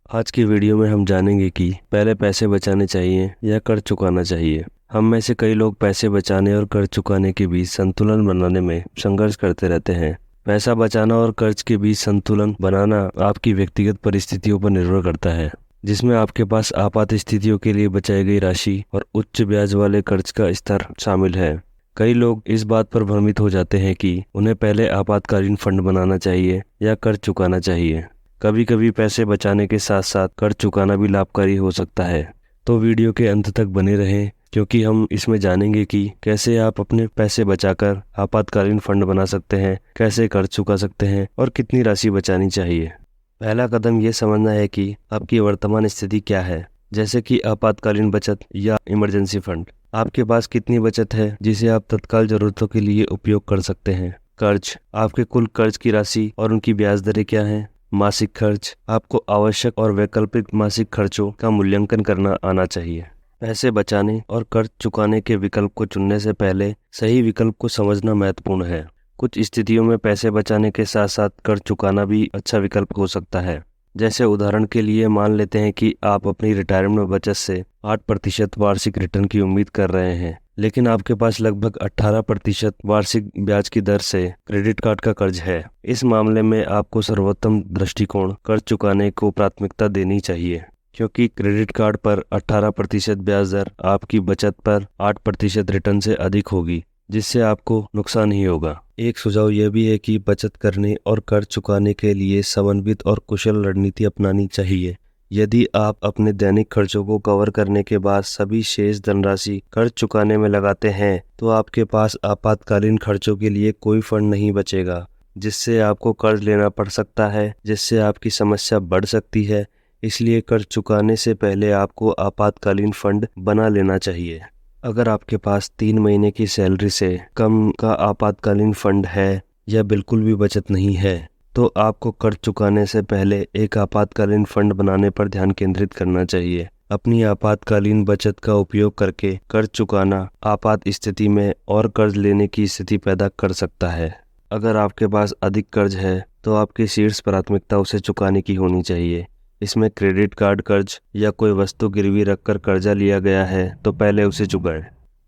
आज की वीडियो में हम जानेंगे कि पहले पैसे बचाने चाहिए या कर्ज चुकाना चाहिए। हम में से कई लोग पैसे बचाने और कर्ज चुकाने के बीच संतुलन बनाने में संघर्ष करते रहते हैं। पैसा बचाना और कर्ज के बीच संतुलन बनाना आपकी व्यक्तिगत परिस्थितियों पर निर्भर करता है, जिसमें आपके पास आपात स्थितियों के लिए बचाई गई राशि और उच्च ब्याज वाले कर्ज का स्तर शामिल है। कई लोग इस बात पर भ्रमित हो जाते हैं कि उन्हें पहले आपातकालीन फंड बनाना चाहिए या कर्ज चुकाना चाहिए। कभी कभी पैसे बचाने के साथ साथ कर्ज चुकाना भी लाभकारी हो सकता है। तो वीडियो के अंत तक बने रहें, क्योंकि हम इसमें जानेंगे कि कैसे आप अपने पैसे बचाकर आपातकालीन फंड बना सकते हैं, कैसे कर्ज चुका सकते हैं और कितनी राशि बचानी चाहिए। पहला कदम ये समझना है कि आपकी वर्तमान स्थिति क्या है, जैसे कि आपातकालीन बचत या इमरजेंसी फंड। आपके पास कितनी बचत है जिसे आप तत्काल जरूरतों के लिए उपयोग कर सकते हैं। कर्ज, आपके कुल कर्ज की राशि और उनकी ब्याज दरें क्या हैं। मासिक खर्च, आपको आवश्यक और वैकल्पिक मासिक खर्चों का मूल्यांकन करना आना चाहिए। पैसे बचाने और कर्ज चुकाने के विकल्प को चुनने से पहले सही विकल्प को समझना महत्वपूर्ण है। कुछ स्थितियों में पैसे बचाने के साथ साथ कर्ज चुकाना भी अच्छा विकल्प हो सकता है। जैसे उदाहरण के लिए मान लेते हैं कि आप अपनी रिटायरमेंट बचत से 8% वार्षिक रिटर्न की उम्मीद कर रहे हैं, लेकिन आपके पास लगभग 18% वार्षिक ब्याज की दर से क्रेडिट कार्ड का कर्ज है। इस मामले में आपको सर्वोत्तम दृष्टिकोण कर्ज चुकाने को प्राथमिकता देनी चाहिए, क्योंकि क्रेडिट कार्ड पर 18% ब्याज दर आपकी बचत पर 8% रिटर्न से अधिक होगी, जिससे आपको नुकसान ही होगा। एक सुझाव यह भी है कि बचत करने और कर्ज चुकाने के लिए समन्वित और कुशल रणनीति अपनानी चाहिए। यदि आप अपने दैनिक खर्चों को कवर करने के बाद सभी शेष धनराशि कर्ज चुकाने में लगाते हैं, तो आपके पास आपातकालीन खर्चों के लिए कोई फंड नहीं बचेगा, जिससे आपको कर्ज लेना पड़ सकता है, जिससे आपकी समस्या बढ़ सकती है। इसलिए कर्ज चुकाने से पहले आपको आपातकालीन फंड बना लेना चाहिए। अगर आपके पास 3 महीने की सैलरी से कम का आपातकालीन फंड है या बिल्कुल भी बचत नहीं है, तो आपको कर्ज चुकाने से पहले एक आपातकालीन फंड बनाने पर ध्यान केंद्रित करना चाहिए। अपनी आपातकालीन बचत का उपयोग करके कर्ज चुकाना आपात स्थिति में और कर्ज लेने की स्थिति पैदा कर सकता है। अगर आपके पास अधिक कर्ज है, तो आपकी शीर्ष प्राथमिकता उसे चुकाने की होनी चाहिए। इसमें क्रेडिट कार्ड कर्ज या कोई वस्तु गिरवी रखकर कर्जा लिया गया है, तो पहले उसे चुकाएं,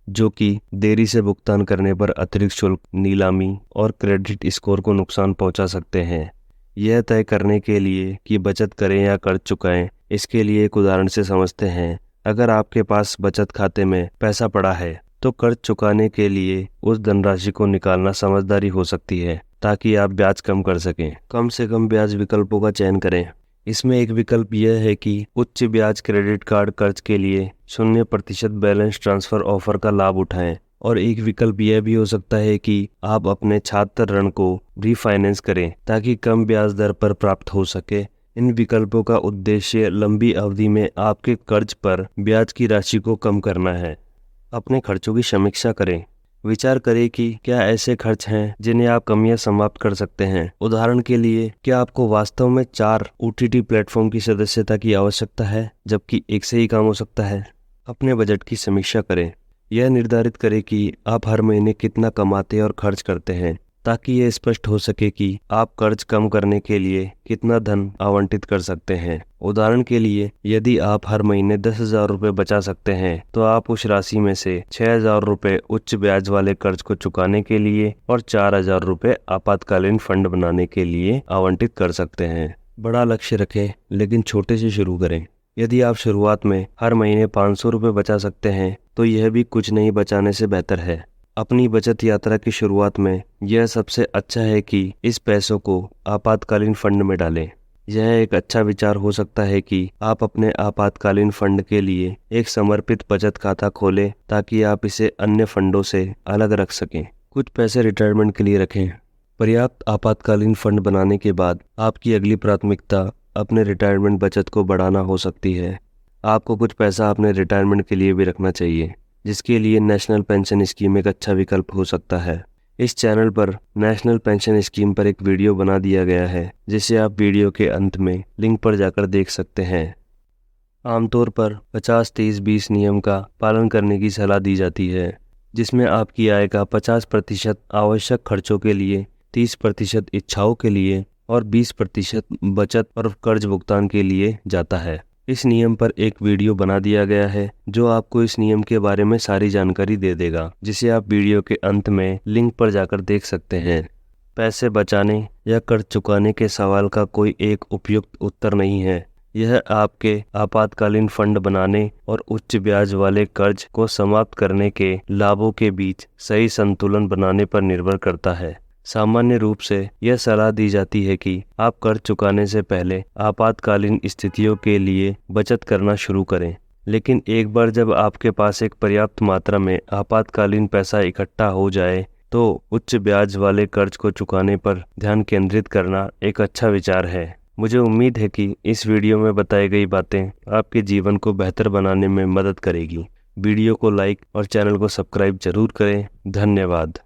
जो कि देरी से भुगतान करने पर अतिरिक्त शुल्क, नीलामी और क्रेडिट स्कोर को नुकसान पहुंचा सकते हैं। यह तय करने के लिए कि बचत करें या कर्ज चुकाएं, इसके लिए एक उदाहरण से समझते हैं। अगर आपके पास बचत खाते में पैसा पड़ा है, तो कर्ज चुकाने के लिए उस धनराशि को निकालना समझदारी हो सकती है, ताकि आप ब्याज कम कर सकें। कम से कम ब्याज विकल्पों का चयन करें। इसमें एक विकल्प यह है कि उच्च ब्याज क्रेडिट कार्ड कर्ज के लिए 0% बैलेंस ट्रांसफर ऑफर का लाभ उठाएं, और एक विकल्प यह भी हो सकता है कि आप अपने छात्र ऋण को रीफाइनेंस करें, ताकि कम ब्याज दर पर प्राप्त हो सके। इन विकल्पों का उद्देश्य लंबी अवधि में आपके कर्ज पर ब्याज की राशि को कम करना है। अपने खर्चों की समीक्षा करें। विचार करें कि क्या ऐसे खर्च हैं जिन्हें आप कम या समाप्त कर सकते हैं। उदाहरण के लिए, क्या आपको वास्तव में 4 OTT प्लेटफॉर्म की सदस्यता की आवश्यकता है, जबकि एक से ही काम हो सकता है। अपने बजट की समीक्षा करें। यह निर्धारित करें कि आप हर महीने कितना कमाते और खर्च करते हैं, ताकि यह स्पष्ट हो सके कि आप कर्ज कम करने के लिए कितना धन आवंटित कर सकते हैं। उदाहरण के लिए, यदि आप हर महीने 10,000 रुपये बचा सकते हैं, तो आप उस राशि में से 6,000 रुपये उच्च ब्याज वाले कर्ज को चुकाने के लिए और 4,000 रुपये आपातकालीन फंड बनाने के लिए आवंटित कर सकते हैं। बड़ा लक्ष्य रखें, लेकिन छोटे से शुरू करें। यदि आप शुरुआत में हर महीने 500 रुपये बचा सकते हैं, तो यह भी कुछ नहीं बचाने से बेहतर है। अपनी बचत यात्रा की शुरुआत में यह सबसे अच्छा है कि इस पैसों को आपातकालीन फंड में डालें। यह एक अच्छा विचार हो सकता है कि आप अपने आपातकालीन फंड के लिए एक समर्पित बचत खाता खोलें, ताकि आप इसे अन्य फंडों से अलग रख सकें। कुछ पैसे रिटायरमेंट के लिए रखें। पर्याप्त आपातकालीन फंड बनाने के बाद आपकी अगली प्राथमिकता अपने रिटायरमेंट बचत को बढ़ाना हो सकती है। आपको कुछ पैसा अपने रिटायरमेंट के लिए भी रखना चाहिए, जिसके लिए नेशनल पेंशन स्कीम एक अच्छा विकल्प हो सकता है। इस चैनल पर नेशनल पेंशन स्कीम पर एक वीडियो बना दिया गया है, जिसे आप वीडियो के अंत में लिंक पर जाकर देख सकते हैं। आमतौर पर 50-30-20 नियम का पालन करने की सलाह दी जाती है, जिसमें आपकी आय का 50% आवश्यक खर्चों के लिए, 30% इच्छाओं के लिए और 20% बचत और कर्ज भुगतान के लिए जाता है। इस नियम पर एक वीडियो बना दिया गया है जो आपको इस नियम के बारे में सारी जानकारी दे देगा, जिसे आप वीडियो के अंत में लिंक पर जाकर देख सकते हैं। पैसे बचाने या कर्ज चुकाने के सवाल का कोई एक उपयुक्त उत्तर नहीं है। यह आपके आपातकालीन फंड बनाने और उच्च ब्याज वाले कर्ज को समाप्त करने के लाभों के बीच सही संतुलन बनाने पर निर्भर करता है। सामान्य रूप से यह सलाह दी जाती है कि आप कर्ज चुकाने से पहले आपातकालीन स्थितियों के लिए बचत करना शुरू करें, लेकिन एक बार जब आपके पास एक पर्याप्त मात्रा में आपातकालीन पैसा इकट्ठा हो जाए तो उच्च ब्याज वाले कर्ज को चुकाने पर ध्यान केंद्रित करना एक अच्छा विचार है। मुझे उम्मीद है कि इस वीडियो में बताई गई बातें आपके जीवन को बेहतर बनाने में मदद करेगी। वीडियो को लाइक और चैनल को सब्सक्राइब जरूर करें। धन्यवाद।